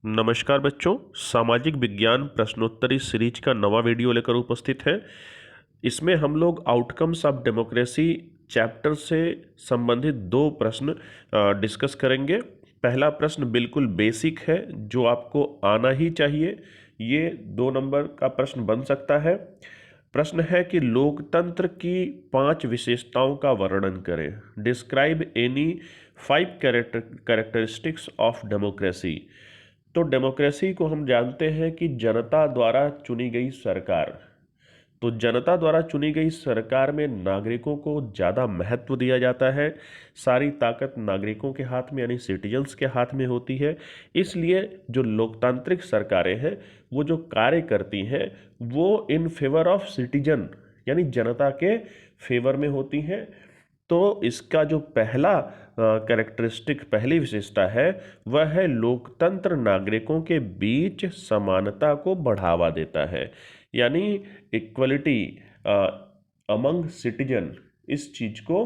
नमस्कार बच्चों, सामाजिक विज्ञान प्रश्नोत्तरी सीरीज का नवा वीडियो लेकर उपस्थित है। इसमें हम लोग आउटकम्स ऑफ डेमोक्रेसी चैप्टर से संबंधित दो प्रश्न डिस्कस करेंगे। पहला प्रश्न बिल्कुल बेसिक है जो आपको आना ही चाहिए। ये 2 नंबर का प्रश्न बन सकता है। प्रश्न है कि लोकतंत्र की 5 विशेषताओं का वर्णन करें। Describe any 5 characteristics of democracy. तो डेमोक्रेसी को हम जानते हैं कि जनता द्वारा चुनी गई सरकार। तो जनता द्वारा चुनी गई सरकार में नागरिकों को ज़्यादा महत्व दिया जाता है। सारी ताकत नागरिकों के हाथ में यानी सिटीजन्स के हाथ में होती है। इसलिए जो लोकतांत्रिक सरकारें हैं वो जो कार्य करती हैं वो इन फेवर ऑफ सिटीजन यानी जनता के फेवर में होती हैं। तो इसका जो पहला कैरेक्टरिस्टिक पहली विशेषता है वह है लोकतंत्र नागरिकों के बीच समानता को बढ़ावा देता है, यानी इक्वलिटी अमंग सिटीजन, इस चीज को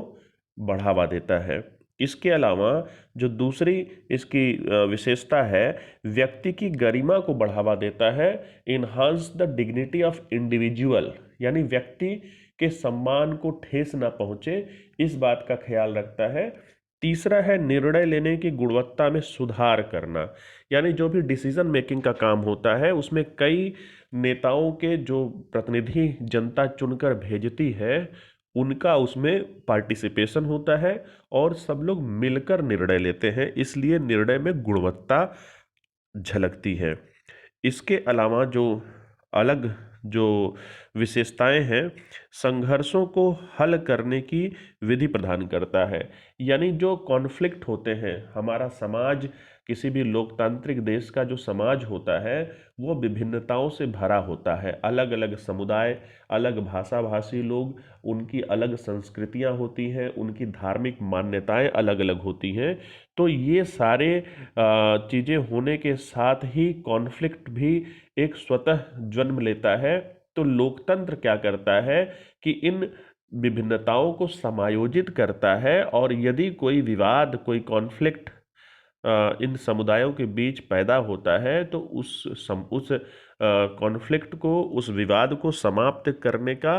बढ़ावा देता है। इसके अलावा जो दूसरी इसकी विशेषता है, व्यक्ति की गरिमा को बढ़ावा देता है। Enhance the dignity of individual, यानी व्यक्ति के सम्मान को ठेस ना पहुंचे, इस बात का ख्याल रखता है। तीसरा है निर्णय लेने की गुणवत्ता में सुधार करना, यानी जो भी डिसीजन मेकिंग का काम होता है उसमें कई नेताओं के जो प्रतिनिधि जनता चुनकर भेजती है उनका उसमें पार्टिसिपेशन होता है और सब लोग मिलकर निर्णय लेते हैं, इसलिए निर्णय में गुणवत्ता झलकती है। इसके अलावा जो अलग जो विशेषताएं हैं, संघर्षों को हल करने की विधि प्रदान करता है। यानी जो कॉन्फ्लिक्ट होते हैं, हमारा समाज, किसी भी लोकतांत्रिक देश का जो समाज होता है वो विभिन्नताओं से भरा होता है। अलग अलग समुदाय, अलग भाषा भाषी लोग, उनकी अलग संस्कृतियां होती हैं, उनकी धार्मिक मान्यताएं अलग अलग होती हैं। तो ये सारे चीज़ें होने के साथ ही कॉन्फ्लिक्ट भी एक स्वतः जन्म लेता है। तो लोकतंत्र क्या करता है कि इन विभिन्नताओं को समायोजित करता है और यदि कोई विवाद, कोई कॉन्फ्लिक्ट इन समुदायों के बीच पैदा होता है तो उस कॉन्फ्लिक्ट को, उस विवाद को समाप्त करने का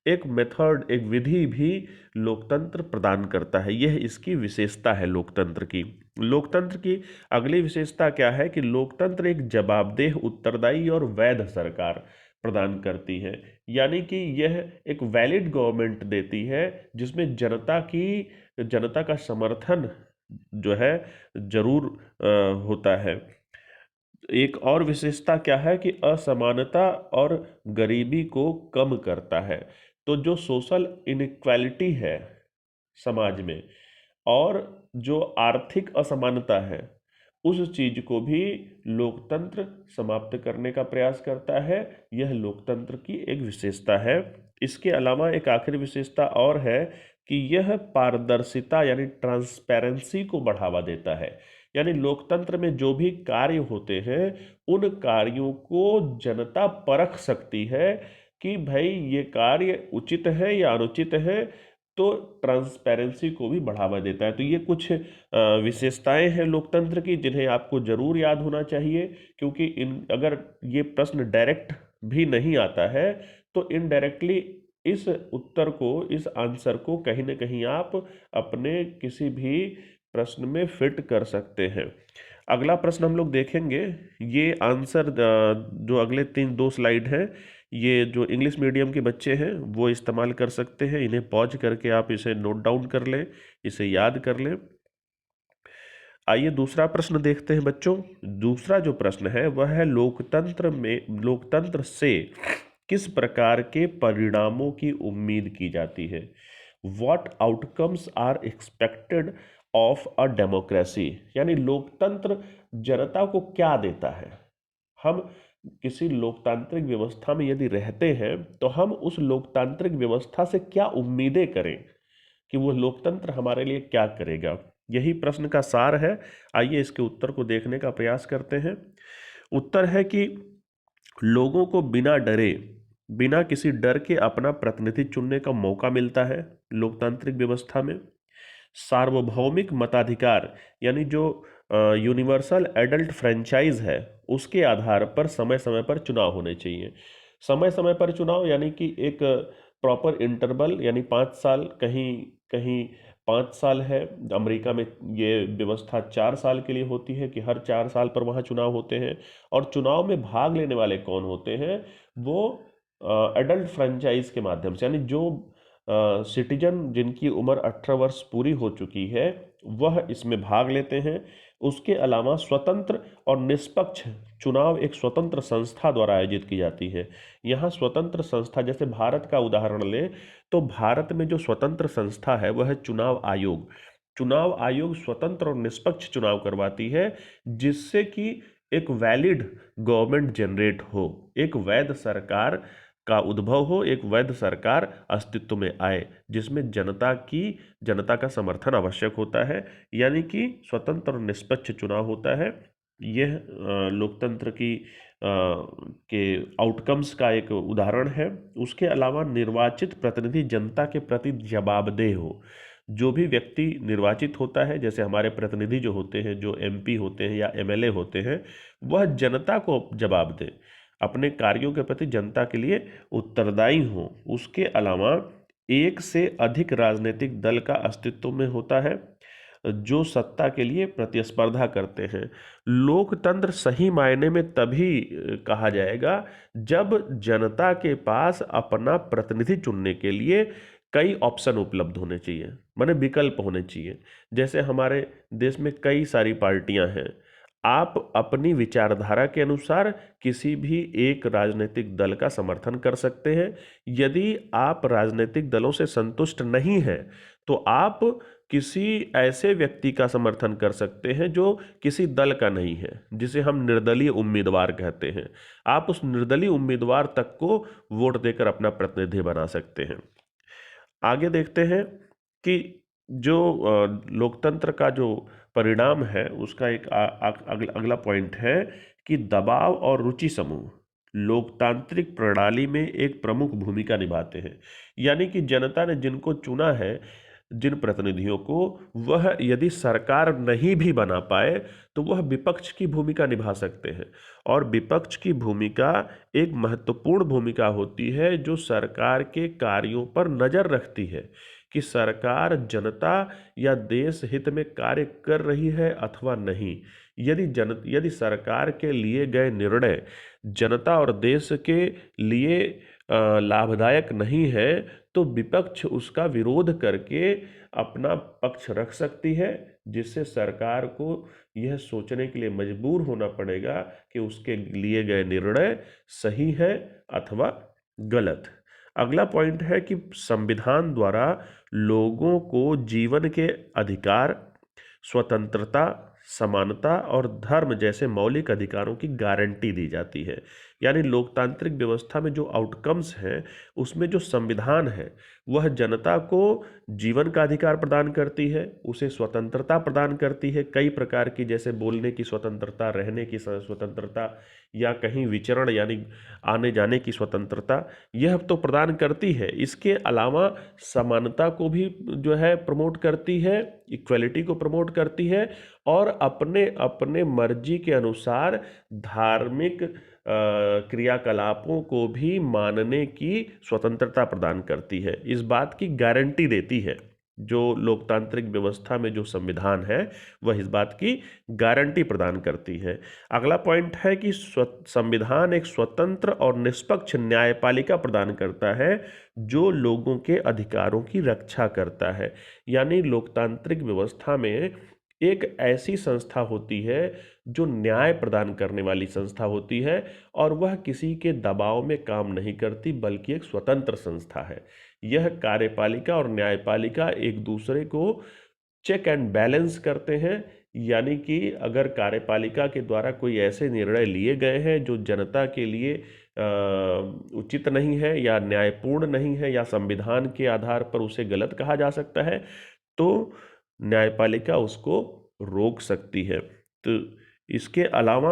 एक मेथड, एक विधि भी लोकतंत्र प्रदान करता है। यह इसकी विशेषता है लोकतंत्र की। लोकतंत्र की अगली विशेषता क्या है कि लोकतंत्र एक जवाबदेह, उत्तरदायी और वैध सरकार प्रदान करती है। यानी कि यह एक वैलिड गवर्नमेंट देती है जिसमें जनता का समर्थन जो है जरूर होता है। एक और विशेषता क्या है कि असमानता और गरीबी को कम करता है। तो जो सोशल इनइक्वालिटी है समाज में और जो आर्थिक असमानता है उस चीज को भी लोकतंत्र समाप्त करने का प्रयास करता है। यह लोकतंत्र की एक विशेषता है। इसके अलावा एक आखिरी विशेषता और है कि यह पारदर्शिता यानी ट्रांसपेरेंसी को बढ़ावा देता है। यानी लोकतंत्र में जो भी कार्य होते हैं उन कार्यों को जनता परख सकती है कि भाई ये कार्य उचित है या अनुचित है। तो ट्रांसपेरेंसी को भी बढ़ावा देता है। तो ये कुछ विशेषताएं हैं लोकतंत्र की जिन्हें आपको जरूर याद होना चाहिए, क्योंकि इन अगर ये प्रश्न डायरेक्ट भी नहीं आता है तो इनडायरेक्टली इस उत्तर को, इस आंसर को कहीं ना कहीं आप अपने किसी भी प्रश्न में फिट कर सकते हैं। अगला प्रश्न हम लोग देखेंगे। ये आंसर जो अगले 2 स्लाइड हैं, ये जो इंग्लिश मीडियम के बच्चे हैं वो इस्तेमाल कर सकते हैं। इन्हें पॉज करके आप इसे नोट डाउन कर लें, इसे याद कर लें। आइए दूसरा प्रश्न देखते हैं बच्चों। दूसरा जो प्रश्न है वह है लोकतंत्र से किस प्रकार के परिणामों की उम्मीद की जाती है। What outcomes are expected of a democracy, यानी लोकतंत्र जनता को क्या देता है। हम किसी लोकतांत्रिक व्यवस्था में यदि रहते हैं तो हम उस लोकतांत्रिक व्यवस्था से क्या उम्मीदें करें कि वो लोकतंत्र हमारे लिए क्या करेगा। यही प्रश्न का सार है। आइए इसके उत्तर को देखने का प्रयास करते हैं। उत्तर है कि लोगों को बिना डरे, बिना किसी डर के अपना प्रतिनिधि चुनने का मौका मिलता है लोकतांत्रिक व्यवस्था में। सार्वभौमिक मताधिकार, यानी जो यूनिवर्सल एडल्ट फ्रेंचाइज है, उसके आधार पर समय समय पर चुनाव होने चाहिए। समय समय पर चुनाव यानी कि एक प्रॉपर इंटरवल, यानी 5 साल, कहीं कहीं 5 साल है। अमेरिका में ये व्यवस्था 4 साल के लिए होती है कि हर 4 साल पर वहाँ चुनाव होते हैं। और चुनाव में भाग लेने वाले कौन होते हैं? वो एडल्ट फ्रेंचाइज के माध्यम से, यानी जो सिटीजन जिनकी उम्र 18 वर्ष पूरी हो चुकी है वह इसमें भाग लेते हैं। उसके अलावा स्वतंत्र और निष्पक्ष चुनाव एक स्वतंत्र संस्था द्वारा आयोजित की जाती है। यहाँ स्वतंत्र संस्था, जैसे भारत का उदाहरण लें तो भारत में जो स्वतंत्र संस्था है वह है चुनाव आयोग। चुनाव आयोग स्वतंत्र और निष्पक्ष चुनाव करवाती है, जिससे कि एक वैलिड गवर्नमेंट जनरेट हो, एक वैध सरकार का उद्भव हो, एक वैध सरकार अस्तित्व में आए, जिसमें जनता का समर्थन आवश्यक होता है। यानी कि स्वतंत्र और निष्पक्ष चुनाव होता है। यह लोकतंत्र के आउटकम्स का एक उदाहरण है। उसके अलावा निर्वाचित प्रतिनिधि जनता के प्रति जवाबदेह हो। जो भी व्यक्ति निर्वाचित होता है, जैसे हमारे प्रतिनिधि जो होते हैं, जो एमपी होते हैं या एमएलए होते हैं, वह जनता को जवाब दे, अपने कार्यों के प्रति जनता के लिए उत्तरदायी हो। उसके अलावा एक से अधिक राजनीतिक दल का अस्तित्व में होता है जो सत्ता के लिए प्रतिस्पर्धा करते हैं। लोकतंत्र सही मायने में तभी कहा जाएगा जब जनता के पास अपना प्रतिनिधि चुनने के लिए कई ऑप्शन उपलब्ध होने चाहिए, माने विकल्प होने चाहिए। जैसे हमारे देश में कई सारी पार्टियां हैं, आप अपनी विचारधारा के अनुसार किसी भी एक राजनीतिक दल का समर्थन कर सकते हैं। यदि आप राजनीतिक दलों से संतुष्ट नहीं हैं तो आप किसी ऐसे व्यक्ति का समर्थन कर सकते हैं जो किसी दल का नहीं है, जिसे हम निर्दलीय उम्मीदवार कहते हैं। आप उस निर्दलीय उम्मीदवार तक को वोट देकर अपना प्रतिनिधि बना सकते हैं। आगे देखते हैं कि जो लोकतंत्र का जो परिणाम है उसका एक अगला पॉइंट है कि दबाव और रुचि समूह लोकतांत्रिक प्रणाली में एक प्रमुख भूमिका निभाते हैं। यानी कि जनता ने जिनको चुना है, जिन प्रतिनिधियों को, वह यदि सरकार नहीं भी बना पाए तो वह विपक्ष की भूमिका निभा सकते हैं। और विपक्ष की भूमिका एक महत्वपूर्ण भूमिका होती है जो सरकार के कार्यों पर नज़र रखती है कि सरकार जनता या देश हित में कार्य कर रही है अथवा नहीं। यदि सरकार के लिए गए निर्णय जनता और देश के लिए लाभदायक नहीं है तो विपक्ष उसका विरोध करके अपना पक्ष रख सकती है, जिससे सरकार को यह सोचने के लिए मजबूर होना पड़ेगा कि उसके लिए गए निर्णय सही है अथवा गलत। अगला पॉइंट है कि संविधान द्वारा लोगों को जीवन के अधिकार, स्वतंत्रता, समानता और धर्म जैसे मौलिक अधिकारों की गारंटी दी जाती है। यानी लोकतांत्रिक व्यवस्था में जो आउटकम्स हैं उसमें जो संविधान है वह जनता को जीवन का अधिकार प्रदान करती है, उसे स्वतंत्रता प्रदान करती है कई प्रकार की, जैसे बोलने की स्वतंत्रता, रहने की स्वतंत्रता, या कहीं विचरण यानी आने जाने की स्वतंत्रता, यह तो प्रदान करती है। इसके अलावा समानता को भी जो है प्रमोट करती है, इक्वलिटी को प्रमोट करती है, और अपने अपने मर्जी के अनुसार धार्मिक क्रियाकलापों को भी मानने की स्वतंत्रता प्रदान करती है। इस बात की गारंटी देती है। जो लोकतांत्रिक व्यवस्था में जो संविधान है वह इस बात की गारंटी प्रदान करती है। अगला पॉइंट है कि संविधान एक स्वतंत्र और निष्पक्ष न्यायपालिका प्रदान करता है जो लोगों के अधिकारों की रक्षा करता है। यानी लोकतांत्रिक व्यवस्था में एक ऐसी संस्था होती है जो न्याय प्रदान करने वाली संस्था होती है, और वह किसी के दबाव में काम नहीं करती बल्कि एक स्वतंत्र संस्था है। यह कार्यपालिका और न्यायपालिका एक दूसरे को चेक एंड बैलेंस करते हैं। यानी कि अगर कार्यपालिका के द्वारा कोई ऐसे निर्णय लिए गए हैं जो जनता के लिए उचित नहीं है या न्यायपूर्ण नहीं है या संविधान के आधार पर उसे गलत कहा जा सकता है, तो न्यायपालिका उसको रोक सकती है। तो इसके अलावा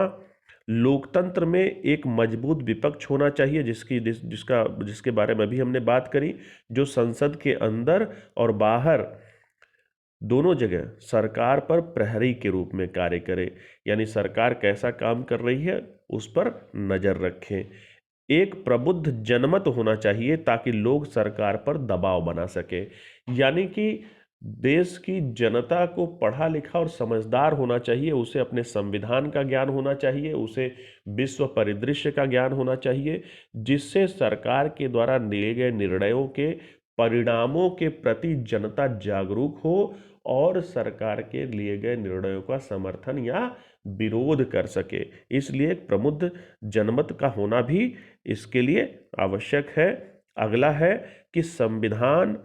लोकतंत्र में एक मजबूत विपक्ष होना चाहिए, जिसके बारे में भी हमने बात करी, जो संसद के अंदर और बाहर दोनों जगह सरकार पर प्रहरी के रूप में कार्य करे, यानी सरकार कैसा काम कर रही है उस पर नज़र रखें। एक प्रबुद्ध जनमत होना चाहिए ताकि लोग सरकार पर दबाव बना सके, यानी कि देश की जनता को पढ़ा लिखा और समझदार होना चाहिए, उसे अपने संविधान का ज्ञान होना चाहिए, उसे विश्व परिदृश्य का ज्ञान होना चाहिए, जिससे सरकार के द्वारा लिए गए निर्णयों के परिणामों के प्रति जनता जागरूक हो और सरकार के लिए गए निर्णयों का समर्थन या विरोध कर सके। इसलिए एक प्रबुद्ध जनमत का होना भी इसके लिए आवश्यक है। अगला है कि संविधान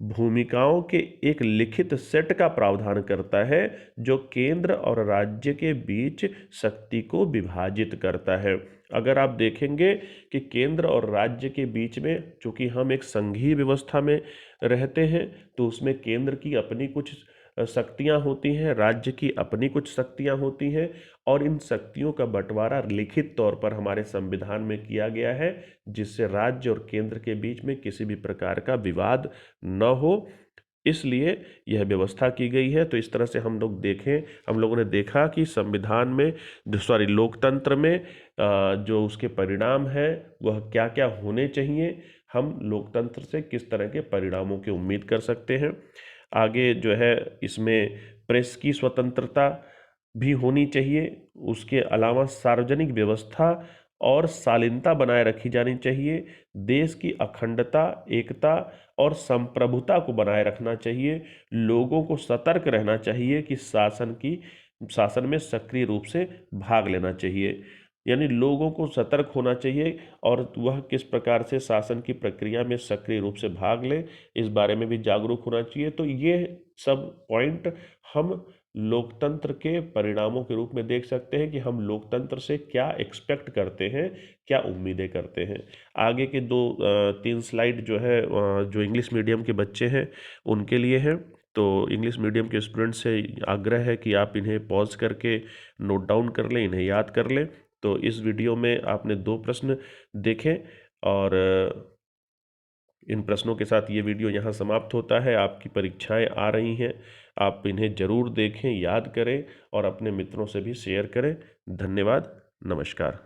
भूमिकाओं के एक लिखित सेट का प्रावधान करता है जो केंद्र और राज्य के बीच शक्ति को विभाजित करता है। अगर आप देखेंगे कि केंद्र और राज्य के बीच में, चूंकि हम एक संघीय व्यवस्था में रहते हैं, तो उसमें केंद्र की अपनी कुछ शक्तियां होती हैं, राज्य की अपनी कुछ शक्तियां होती हैं, और इन शक्तियों का बंटवारा लिखित तौर पर हमारे संविधान में किया गया है, जिससे राज्य और केंद्र के बीच में किसी भी प्रकार का विवाद न हो, इसलिए यह व्यवस्था की गई है। तो इस तरह से हम लोगों ने देखा कि संविधान में, लोकतंत्र में जो उसके परिणाम है वह क्या क्या होने चाहिए, हम लोकतंत्र से किस तरह के परिणामों की उम्मीद कर सकते हैं। आगे जो है इसमें प्रेस की स्वतंत्रता भी होनी चाहिए, उसके अलावा सार्वजनिक व्यवस्था और शालीनता बनाए रखी जानी चाहिए, देश की अखंडता, एकता और संप्रभुता को बनाए रखना चाहिए, लोगों को सतर्क रहना चाहिए कि शासन में सक्रिय रूप से भाग लेना चाहिए, यानी लोगों को सतर्क होना चाहिए और वह किस प्रकार से शासन की प्रक्रिया में सक्रिय रूप से भाग ले, इस बारे में भी जागरूक होना चाहिए। तो ये सब पॉइंट हम लोकतंत्र के परिणामों के रूप में देख सकते हैं कि हम लोकतंत्र से क्या एक्सपेक्ट करते हैं, क्या उम्मीदें करते हैं। आगे के 2-3 स्लाइड जो है जो इंग्लिश मीडियम के बच्चे हैं उनके लिए है। तो इंग्लिश मीडियम के स्टूडेंट से आग्रह है कि आप इन्हें पॉज करके नोट डाउन कर लें, इन्हें याद कर लें। तो इस वीडियो में आपने 2 प्रश्न देखे और इन प्रश्नों के साथ ये वीडियो यहाँ समाप्त होता है। आपकी परीक्षाएं आ रही हैं, आप इन्हें ज़रूर देखें, याद करें और अपने मित्रों से भी शेयर करें। धन्यवाद, नमस्कार।